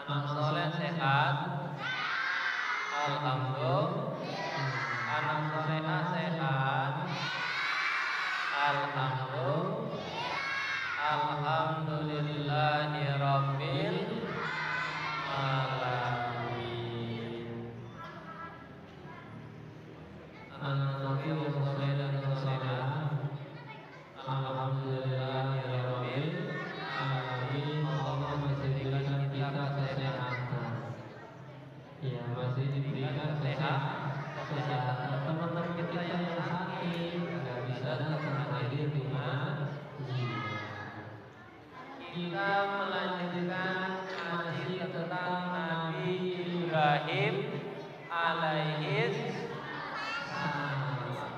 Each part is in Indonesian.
Anak soleh sehat. Alhamdulillah. Anak solehah sehat. Alhamdulillah. Alhamdulillahi rabbil alamin. Anak soleh dan solehah. Alhamdulillahi rabbil alamin. Allah masih diberikan kita kesehatan. Ya, masih diberikan kesehatan. Teman-teman kita yang sakit nggak bisa datang hadir di ngaji. Kita melanjutkan ngaji tentang Nabi Ibrahim alaihis salam.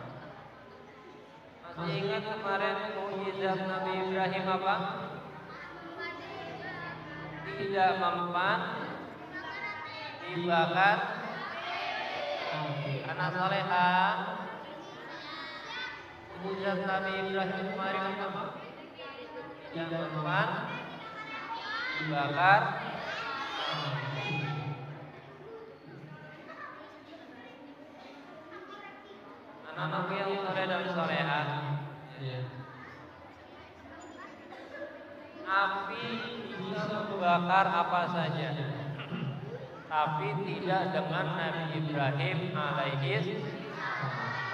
Masih ingat kemarin mukjizat Nabi Ibrahim apa? Tidak mempan dibakar anak solehah. Mukjizat Nabi Ibrahim kemarin apa? Tidak mempan dibakar anak-anakku yang soleh dan solehah. Api bisa membakar apa saja, tapi tidak dengan Nabi Ibrahim alaihis.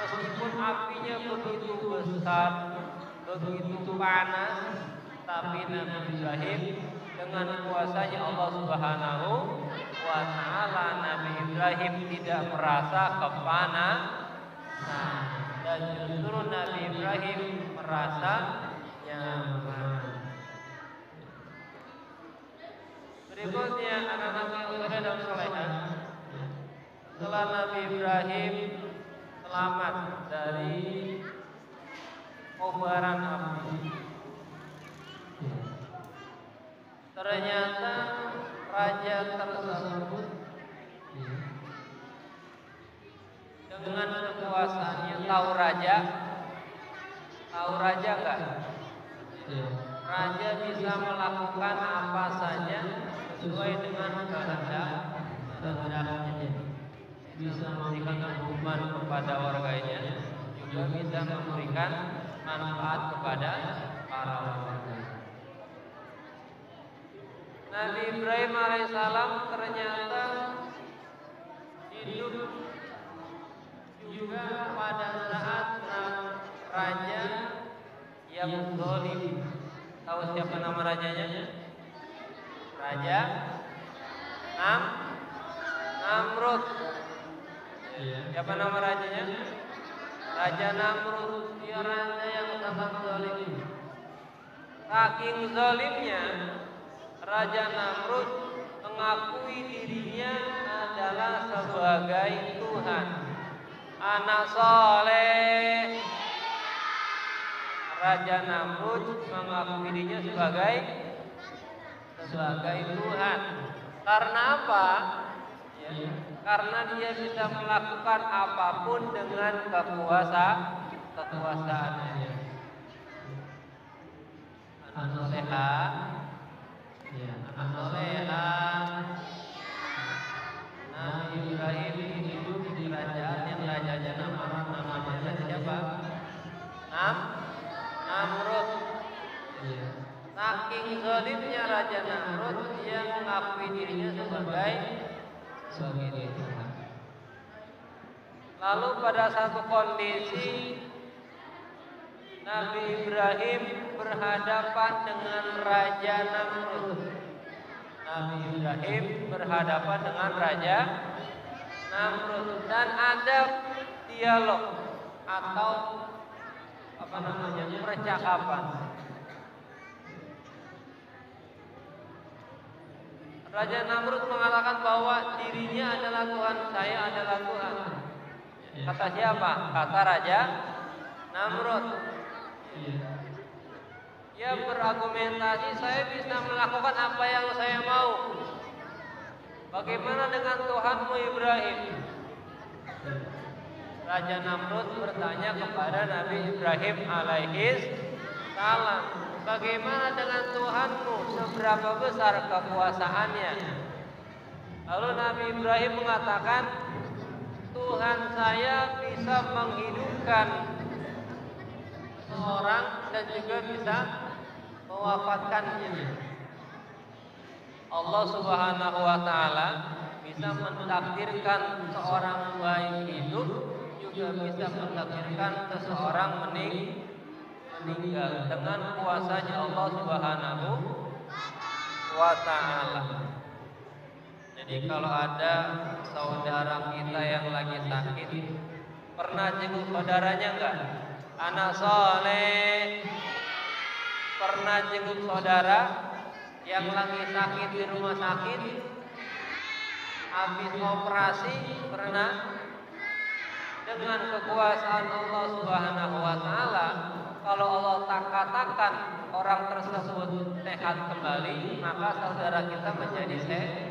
Meskipun apinya begitu besar, begitu panas, tapi Nabi Ibrahim dengan kuasanya Allah Subhanahu wa Ta'ala, Nabi Ibrahim tidak merasa kepanasan, dan justru Nabi Ibrahim merasa nyaman. Berikutnya anak-anak yang soleh dan solehah. Setelah Nabi Ibrahim selamat dari kobaran api, ternyata raja tersebut dengan kekuasaannya, tahu raja enggak? Raja bisa melakukan apa saja sesuai dengan kehendaknya. Bisa memberikan hukuman kepada warganya, juga bisa memberikan manfaat kepada para warga. Nabi Ibrahim alaihissalam ternyata hidup juga pada saat raja yang zalim. Tahu siapa nama rajanya? Raja Namrud. Siapa nama rajanya? Raja Namrud. Dia raja yang sangat zalim. Saking zalimnya, Raja Namrud mengakui dirinya adalah sebagai Tuhan. Anak soleh. Raja Namrud mengakui dirinya sebagai Tuhan. Karena apa? Karena dia bisa melakukan apapun dengan kekuasaannya. Anak solehah. Anak solehah. Nabi Ibrahim hidup di kerajaan yang rajanya namanya siapa? Namrud. Saking zalimnya Raja Namrud, dia mengakui dirinya sebagai Tuhan. Lalu pada satu kondisi Nabi Ibrahim berhadapan dengan Raja Namrud. Nabi Ibrahim berhadapan dengan Raja Namrud, dan ada dialog atau percakapan. Raja Namrud mengatakan bahwa dirinya adalah Tuhan, saya adalah Tuhan. Kata siapa? Kata Raja Namrud. Dia berargumentasi, saya bisa melakukan apa yang saya mau. Bagaimana dengan Tuhanmu Ibrahim? Raja Namrud bertanya kepada Nabi Ibrahim alaihis salam, bagaimana dengan Tuhanmu? Seberapa besar kekuasaannya? Lalu Nabi Ibrahim mengatakan, Tuhan saya bisa menghidupkan seseorang dan juga bisa mewafatkannya. Allah Subhanahu wa taala bisa mentakdirkan seorang bayi hidup, juga bisa mentakdirkan seseorang meninggal dengan kuasanya Allah Subhanahu wa taala. Jadi kalau ada saudara kita yang lagi sakit, pernah jenguk saudaranya enggak? Anak soleh, pernah jenguk saudara yang lagi sakit di rumah sakit, habis operasi, pernah? Dengan kekuasaan Allah Subhanahu wa taala, kalau Allah katakan orang tersebut sehat kembali, maka saudara kita menjadi sehat.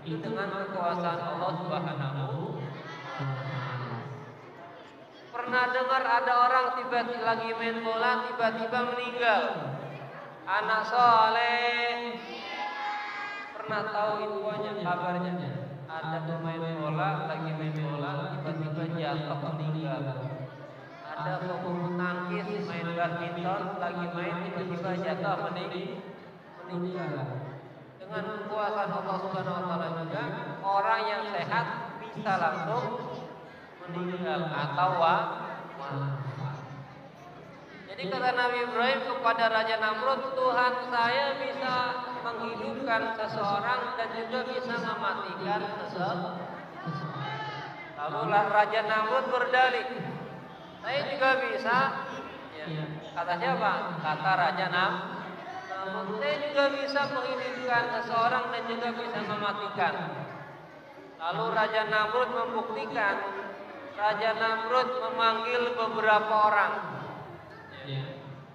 Itu dengan kekuasaan Allah Subhanahu. Pernah dengar ada orang tiba-tiba lagi main bola, tiba-tiba meninggal? Anak soleh, pernah tahu infonya, kabarnya? Ada pemain bola lagi main bola, tiba-tiba jatuh meninggal. Ada pebulu tangkis main badminton lagi main, tiba-tiba jatuh meninggal. Dengan kekuasaan Allah Subhanahu wa taala juga, orang yang sehat bisa langsung meninggal atau wafat. Jadi kata Nabi Ibrahim kepada Raja Namrud, Tuhan saya bisa menghidupkan seseorang dan juga bisa mematikan seseorang. Lalu Raja Namrud berdalih, saya juga bisa. Ya. Kata siapa? Kata Raja Namrud, saya juga bisa menghidupkan seseorang dan juga bisa mematikan. Lalu Raja Namrud membuktikan. Raja Namrud memanggil beberapa orang.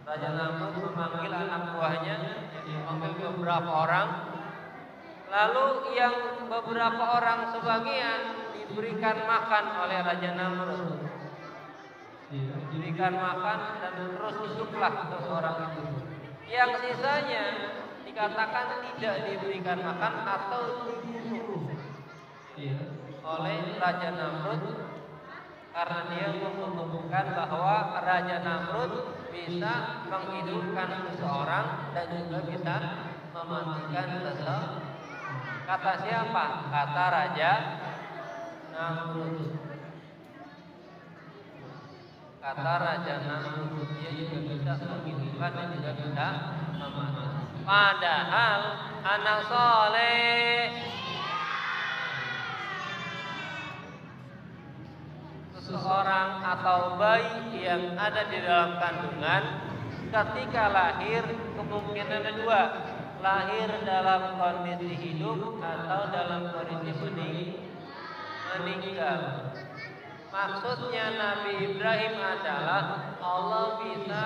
Raja Namrud memanggil anak buahnya, memanggil beberapa orang. Lalu yang beberapa orang sebagian diberikan makan oleh Raja Namrud. Diberikan makan dan terus hiduplah seseorang itu. Yang sisanya dikatakan tidak diberikan makan atau dibunuh oleh Raja Namrud, karena dia membuktikan bahwa Raja Namrud bisa menghidupkan seseorang dan juga bisa mematikan seseorang. Kata siapa? Kata Raja Namrud. Kata Raja Namrud, dia juga bisa menghidupkan dan juga bisa mematikan. Padahal anak soleh, seseorang atau bayi yang ada di dalam kandungan ketika lahir kemungkinan ada dua, lahir dalam kondisi hidup atau dalam kondisi meninggal. Maksudnya Nabi Ibrahim adalah Allah bisa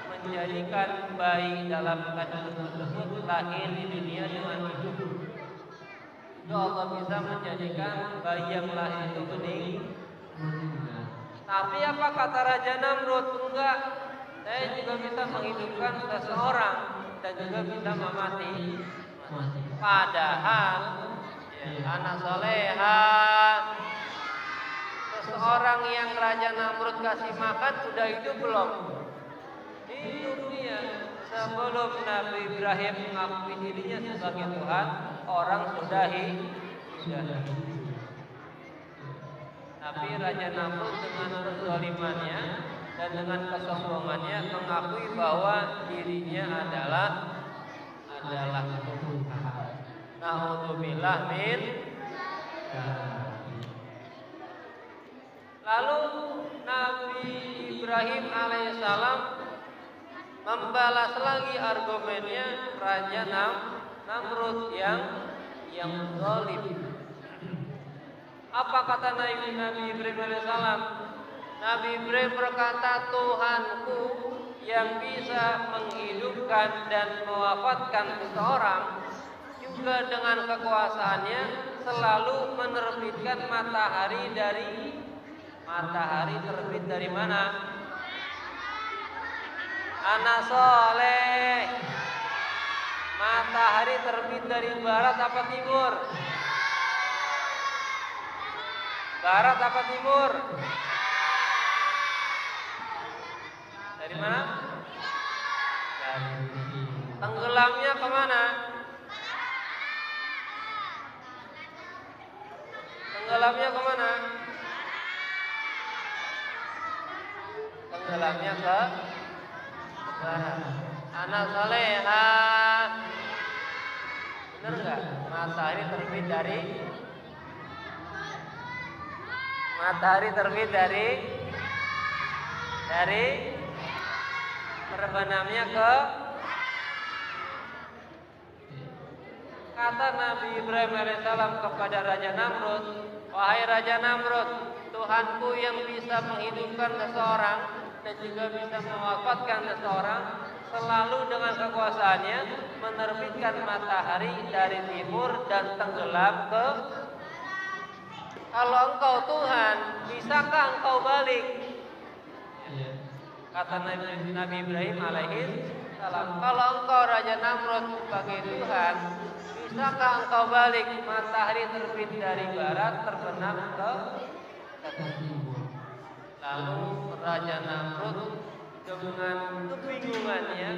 menjadikan bayi dalam kandungan tersebut lahir di dunia dengan hidup. Juga Allah bisa menjadikan bayi yang lahir itu meninggal. Tapi apa kata Raja Namrud? Enggak, saya juga bisa menghidupkan seseorang dan juga bisa memati. Padahal anak soleha, seseorang yang Raja Namrud kasih makan sudah hidup belum? Hidup dia. Sebelum Nabi Ibrahim mengakui dirinya sebagai Tuhan, orang sudah hidup. Tapi Raja Namrud dengan kezalimannya dan dengan kesombongannya mengakui bahwa dirinya adalah Tuhan. Na'udzubillah min. Lalu Nabi Ibrahim alaihissalam membalas lagi argumennya Raja Namrud yang zalim. Apa kata Nabi Ibrahim alaihissalam? Nabi Ibrahim berkata, Tuhanku yang bisa menghidupkan dan mewafatkan seseorang juga dengan kekuasaannya selalu menerbitkan matahari terbit dari mana? Anak soleh. Matahari terbit dari barat apa timur? Barat apa timur? Dari mana? Dari tenggelamnya kemana? Tenggelamnya kemana? Tenggelamnya ke barat. Anak soleha, bener nggak? Matahari terbit dari terbenamnya ke. Kata Nabi Ibrahim alaihissalam kepada Raja Namrud, wahai Raja Namrud, Tuhanku yang bisa menghidupkan seseorang dan juga bisa mewafatkan seseorang, selalu dengan kekuasaannya menerbitkan matahari dari timur dan tenggelam ke. Kalau engkau Tuhan, bisakah engkau balik? Kata Nabi Ibrahim alaihissalam, kalau engkau Raja Namrud sebagai Tuhan, bisakah engkau balik? Matahari terbit dari barat terbenam ke timur. Lalu Raja Namrud dengan kebingungannya,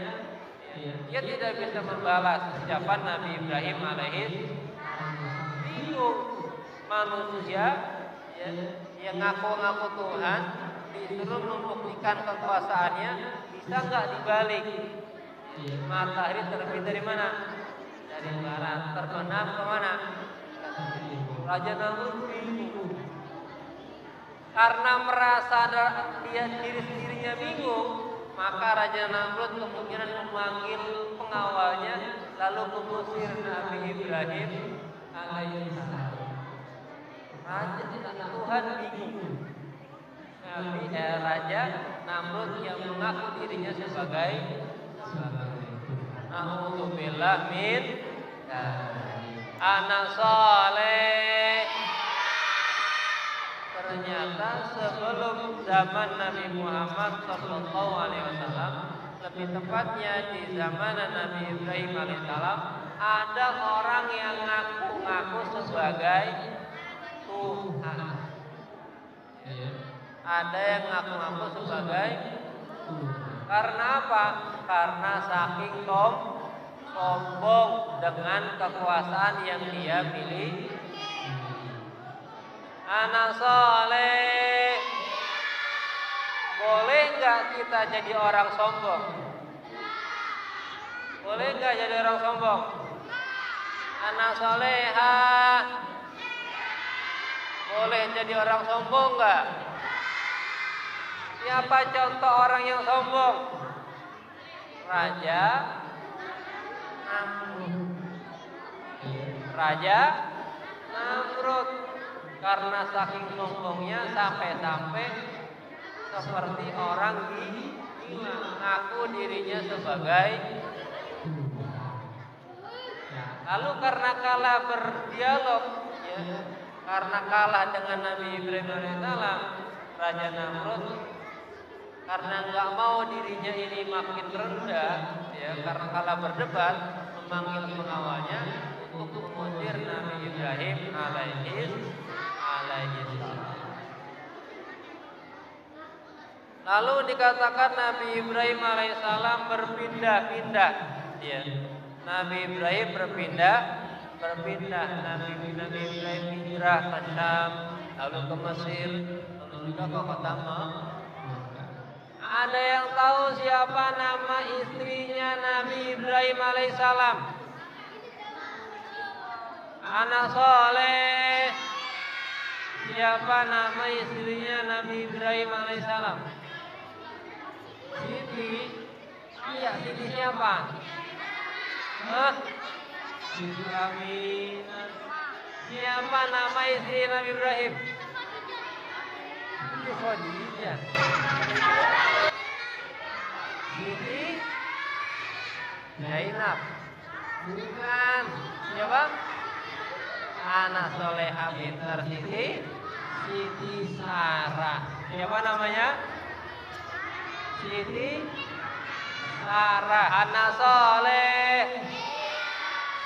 dia tidak bisa membalas ucapan Nabi Ibrahim alaihissalam. Bingung, manusia yang ngaku-ngaku Tuhan disuruh membuktikan kekuasaannya, bisa nggak dibalik? Matahari terbit dari mana? Dari barat, terbenam kemana? Raja Namrud bingung. Karena merasa dia dirinya bingung, maka Raja Namrud kemungkinan memanggil pengawalnya lalu mengusir Nabi Ibrahim alaihissalam. Tuhan bingung. Raja Namrud yang mengaku dirinya sebagai Na'udzubillah min anak soleh. Ternyata sebelum zaman Nabi Muhammad SAW, lebih tepatnya di zaman Nabi Ibrahim alaihissalam, ada orang yang ngaku-ngaku sebagai Tuhan. Ada yang ngaku-ngaku sebagai Tuhan. Karena apa? Karena saking sombong dengan kekuasaan yang dia miliki. Anak soleh, boleh nggak kita jadi orang sombong? Boleh nggak jadi orang sombong? Anak soleha, boleh jadi orang sombong nggak? Siapa contoh orang yang sombong? Raja Namrud. Raja Namrud. Karena saking sombongnya sampai-sampai seperti orang gila, ngaku dirinya sebagai. Lalu karena kalah berdialog, karena kalah dengan Nabi Ibrahim alaihissalam, Raja Namrud karena nggak mau dirinya ini makin rendah, karena kalah berdebat, memanggil pengawalnya untuk mengusir Nabi Ibrahim alaihissalam. Lalu dikatakan Nabi Ibrahim alaihissalam berpindah-pindah. Nabi Ibrahim berpindah. Nabi Ibrahim hijrah ke Syam, lalu ke Mesir, lalu juga ke kota Mekah. Ada yang tahu siapa nama istrinya Nabi Ibrahim alaihissalam? Anak soleh. Siapa nama istrinya Nabi Ibrahim alaihissalam? Siti. Iya, Siti siapa? Siti Aminah. Siapa nama istri Nabi Ibrahim? Siti Khadijah. Siti Zainab. Bukan. Siapa? Anak soleha pintar Siti Sarah. Siapa namanya? Siti Sarah. Anak soleh.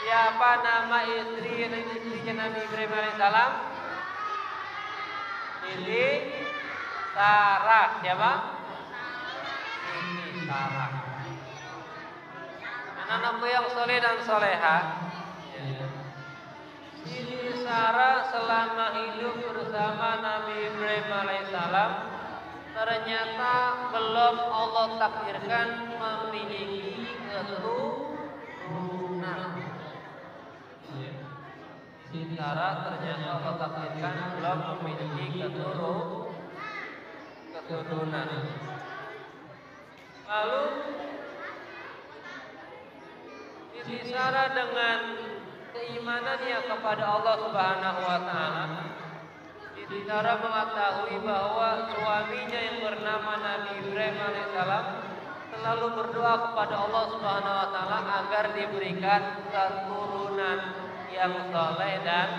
Siapa nama istrinya Nabi Ibrahim alaihissalam? Siti Sarah. Siapa? Siti Sarah. Anak-anakku yang soleh dan soleha, Siti Sarah selama hidup bersama Nabi Ibrahim alaihissalam ternyata belum Allah takdirkan memiliki keturunan. Siti Sarah ternyata Allah takdirkan belum memiliki keturunan. Lalu Siti Sarah dengan keimanannya kepada Allah Subhanahu wa taala, Siti Sarah mengetahui bahwa suaminya yang bernama Nabi Ibrahim alaihissalam selalu berdoa kepada Allah Subhanahu wa taala agar diberikan keturunan yang soleh dan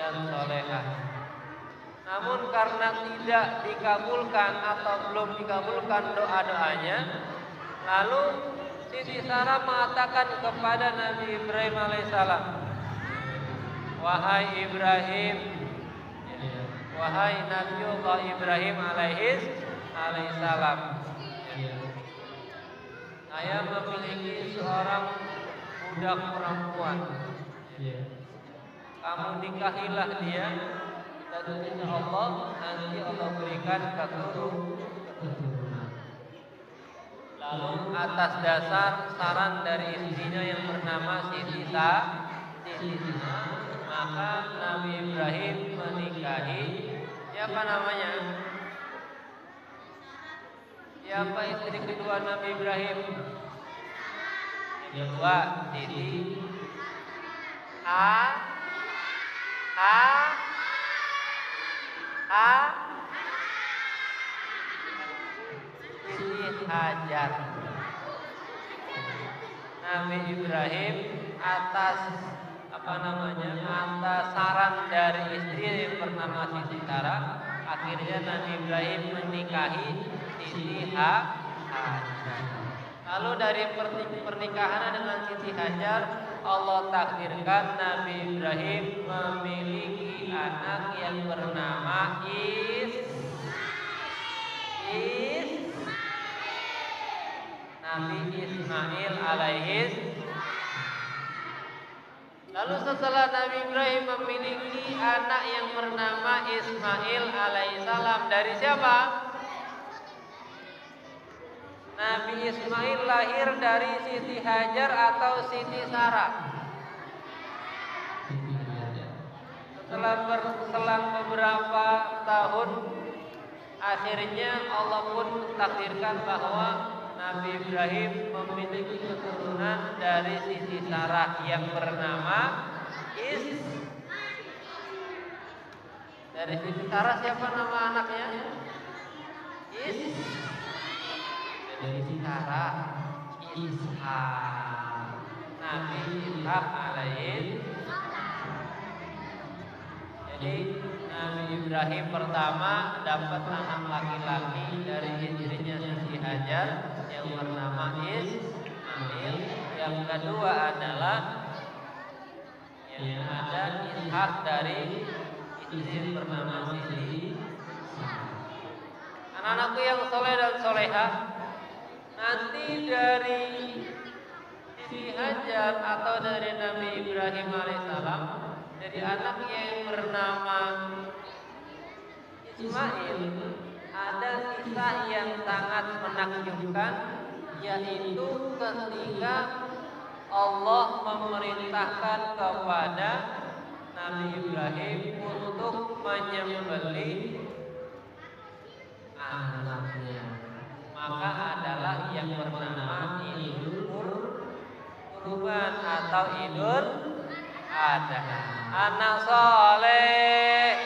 solehah. Namun karena tidak dikabulkan atau belum dikabulkan doa-doanya, lalu Siti Sarah mengatakan kepada Nabi Ibrahim alaihissalam, wahai Ibrahim, wahai Nabiullah Ibrahim alaihissalam, saya memiliki seorang budak perempuan. Kamu nikahilah dia, dan insya Allah nanti Allah berikan keturunan. Lalu atas dasar saran dari istrinya yang bernama Siti Sarah, maka Nabi Ibrahim menikahi, siapa namanya? Siapa istri kedua Nabi Ibrahim? Yang kedua Siti Siti Hajar. Nabi Ibrahim atas atas saran dari istri yang bernama Siti Sarah, akhirnya Nabi Ibrahim menikahi Siti Hajar. Lalu dari pernikahan dengan Siti Hajar, Allah takdirkan Nabi Ibrahim memiliki anak yang bernama Nabi Ismail alaihis. Lalu setelah Nabi Ibrahim memiliki anak yang bernama Ismail alaihissalam, dari siapa? Nabi Ismail lahir dari Siti Hajar atau Siti Sarah? Setelah berselang beberapa tahun, akhirnya Allah pun takdirkan bahwa Nabi Ibrahim memiliki keturunan dari Siti Sarah yang bernama Dari Siti Sarah siapa nama anaknya? Dari Siti Sarah Ishak. Nabi Ishak alaihi. Jadi Nabi Ibrahim pertama dapat anak laki-laki dari istrinya Siti Hajar yang bernama Ismail. Yang kedua adalah yang ada Ishak dari istri bernama Siti. Anak-anakku yang soleh dan soleha, nanti dari Siti Hajar atau dari Nabi Ibrahim alaihissalam, dari anak yang bernama Ismail, ada kisah yang sangat menakjubkan, yaitu ketika Allah memerintahkan kepada Nabi Ibrahim untuk menyembelih anaknya. Maka adalah yang bernama Idul Kurban atau Idul Adha. Anak soleh.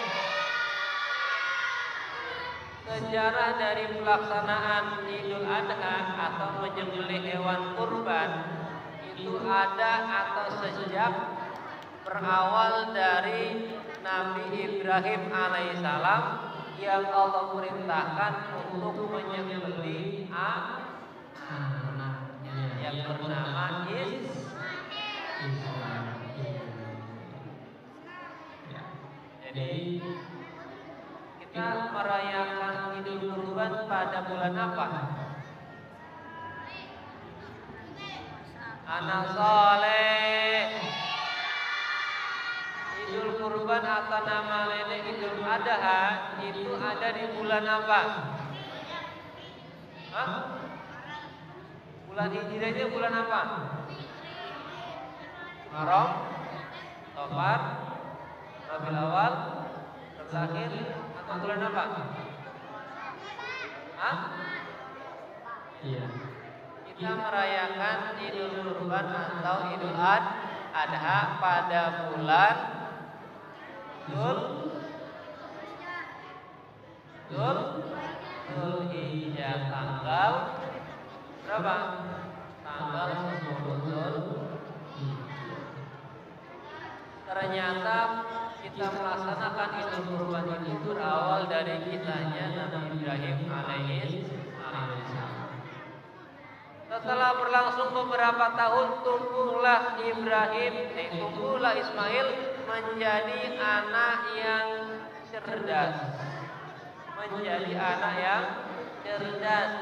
Sejarah dari pelaksanaan Idul Adha atau menyembelih hewan kurban itu ada atau sejak berawal dari Nabi Ibrahim alaihissalam yang Allah perintahkan untuk menyembelih anaknya yang bernama Ismail. Jadi kita merayakan Idul Kurban pada bulan apa? Anak soleh. Idul Kurban atau nama lainnya Idul Adha itu ada di bulan apa? Hah? Bulan Hijriah itu bulan apa? Muharram, Safar, Rabiul Awal, Rabiul Akhir, atau bulan apa? Hah? Iya. Kita merayakan Idul Kurban atau Idul Adha pada bulan Dzulhijjah tanggal berapa? Tanggal 10 Ternyata kita melaksanakan Idul Kurban itu berawal dari kisahnya Nabi Ibrahim alaihissalam. Setelah berlangsung beberapa tahun, tumbuhlah Ismail menjadi anak yang cerdas.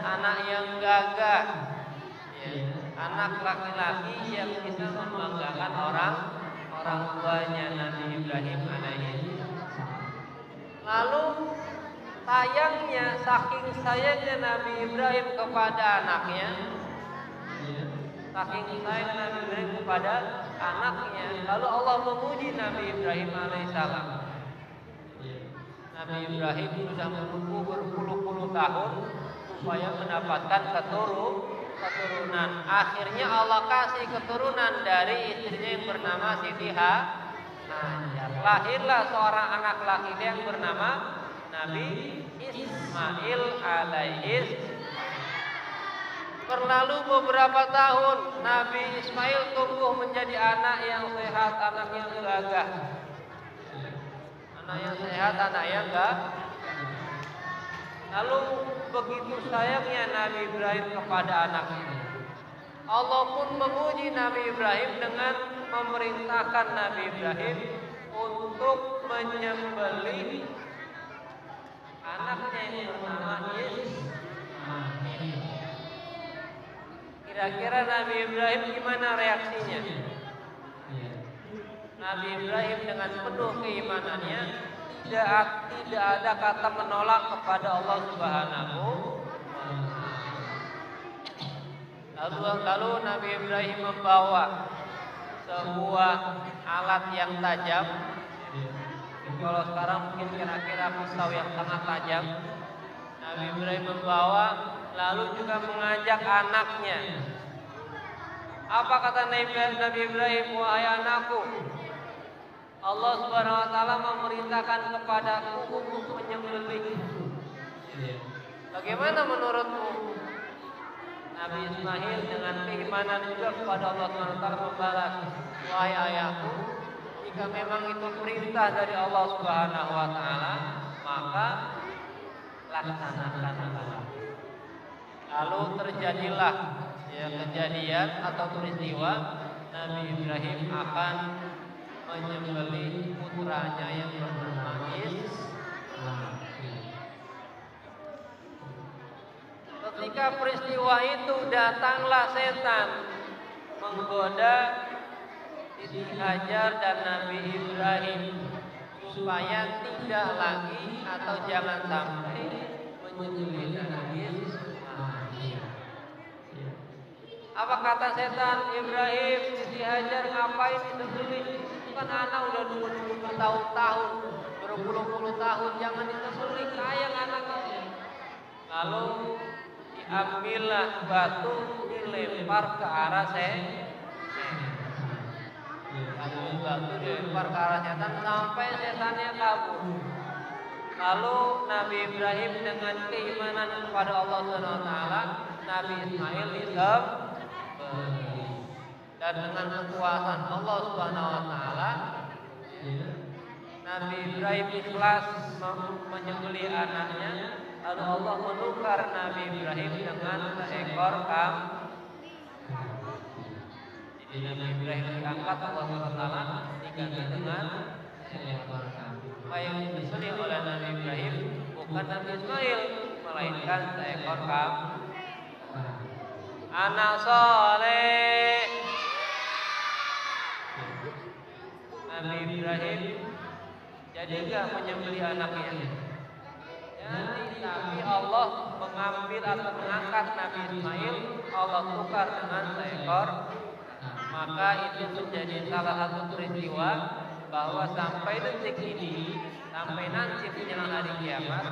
Anak yang gagah. Ya, anak laki-laki yang bisa membanggakan orang tuanya Nabi Ibrahim alaihissalam. Lalu saking sayangnya Nabi Ibrahim kepada anaknya, lalu Allah memuji Nabi Ibrahim alaihissalam. Nabi Ibrahim sudah menunggu berpuluh-puluh tahun supaya mendapatkan keturunan. Akhirnya Allah kasih keturunan dari istrinya yang bernama Siti Hajar. Lahirlah seorang anak laki yang bernama Nabi Ismail alaihissalam. Berlalu beberapa tahun, Nabi Ismail tumbuh menjadi anak yang sehat, anak yang gagah. Lalu begitu sayangnya Nabi Ibrahim kepada anaknya, Allah pun memuji Nabi Ibrahim dengan memerintahkan Nabi Ibrahim untuk menyembelih anaknya yang bernama Ismail. Kira-kira Nabi Ibrahim gimana reaksinya? Nabi Ibrahim dengan penuh keimanannya tidak ada kata menolak kepada Allah Subhanahu. Lalu Nabi Ibrahim membawa sebuah alat yang tajam. Kalau sekarang mungkin kira-kira pisau yang sangat tajam. Nabi Ibrahim membawa, lalu juga mengajak anaknya. Apa kata Nabi Ibrahim? Wahai anakku, Allah Subhanahu wa taala memerintahkan kepadaku untuk menyembelih. Bagaimana menurutmu? Nabi Ismail dengan keimanan juga kepada Allah Subhanahu wa taala membalas, wahai ayahku, jika memang itu perintah dari Allah Subhanahu wa taala, maka laksanakanlah. Lalu terjadilah kejadian atau peristiwa Nabi Ibrahim akan menyembelih putranya yang bernama Ismail. Ketika peristiwa itu datanglah setan menggoda Siti Hajar dan Nabi Ibrahim supaya tidak lagi atau jangan sampai menyembelih Nabi Ismail. Apa kata setan? Ibrahim, Siti Hajar ngapain disembelih? Kan anak udah nunggu bertahun-tahun, berpuluh-puluh tahun, jangan disembelih, sayang anaknya. Lalu diambillah batu, dilempar ke arah setan. Batu dilempar ke arah setan sampai setannya kabur. Lalu Nabi Ibrahim dengan keimanan kepada Allah Subhanahu wa taala, Nabi Ismail disembelih. Dan dengan kekuasaan Allah Subhanahu wa taala, Nabi Ibrahim ikhlas menyembelih anaknya, lalu Allah menukar Nabi Ibrahim dengan seekor kambing. Jadi Nabi Ibrahim diangkat Allah Subhanahu wa taala diganti dengan seekor kambing. Yang disembelih oleh Nabi Ibrahim bukan Nabi Ismail, melainkan seekor kambing. Anak soleh Nabi Ibrahim jadi gak menyembelih anaknya. Jadi tapi Allah mengambil atau mengangkat Nabi Ismail, Allah tukar dengan seekor. Maka itu menjadi salah satu peristiwa bahwa sampai detik ini, sampai nanti menjelang hari kiamat,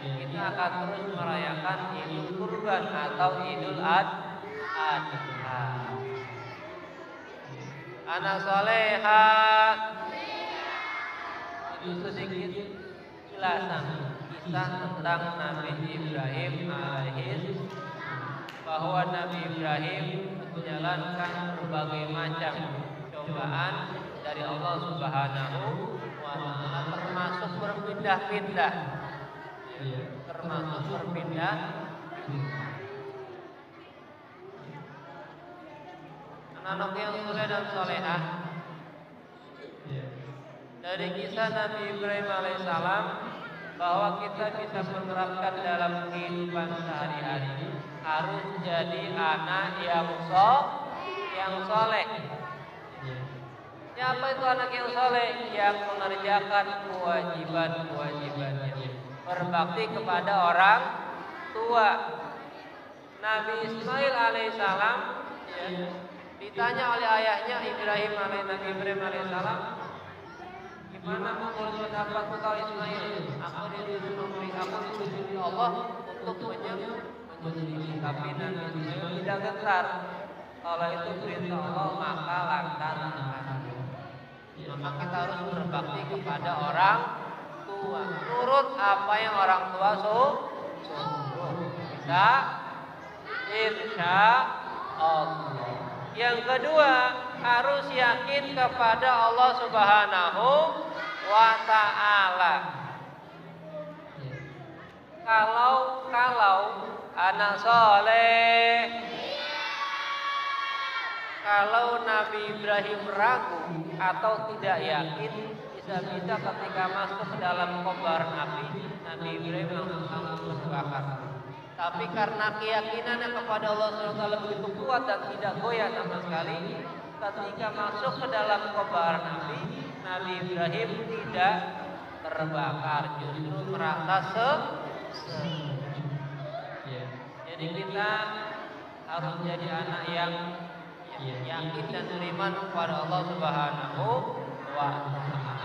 kita akan terus merayakan Idul Kurban atau Idul Adha. Anak soleha itu sedikit ulasan kisah tentang Nabi Ibrahim alaihi, bahwa Nabi Ibrahim menjalankan berbagai macam cobaan dari Allah Subhanahu wa Ta'ala, termasuk berpindah-pindah, anak-anak yang soleh dan solehah. Dari kisah Nabi Ibrahim alaihissalam bahwa kita bisa menerapkan dalam kehidupan sehari-hari, harus jadi anak yang soleh. Siapa itu anak yang soleh? Yang mengerjakan kewajiban-kewajibannya, berbakti kepada orang tua. Nabi Ismail alaihissalam ditanya oleh ayahnya Nabi Ibrahim alaihissalam, gimana menurut pendapat kau Ismail? Aku disuruh Allah untuk menyembelih, tapi Nabi Ismail tidak gentar. Kalau itu perintah Allah maka laksanakan. Maka kita harus berbakti kepada orang tua, nurut apa yang orang tua suruh. Bisa, insya Allah. Yang kedua, harus yakin kepada Allah Subhanahu wa Ta'ala. Kalau anak soleh, kalau Nabi Ibrahim ragu atau tidak yakin, bisa-bisa ketika masuk ke dalam kobar api, Nabi Ibrahim langsung terbakar. Tapi karena keyakinannya kepada Allah SWT begitu kuat dan tidak goyah sama sekali, ketika masuk ke dalam kobaran api, Nabi Ibrahim tidak terbakar, justru merasa Jadi kita harus jadi anak yang yakin dan beriman kepada Allah Subhanahu wa Ta'ala.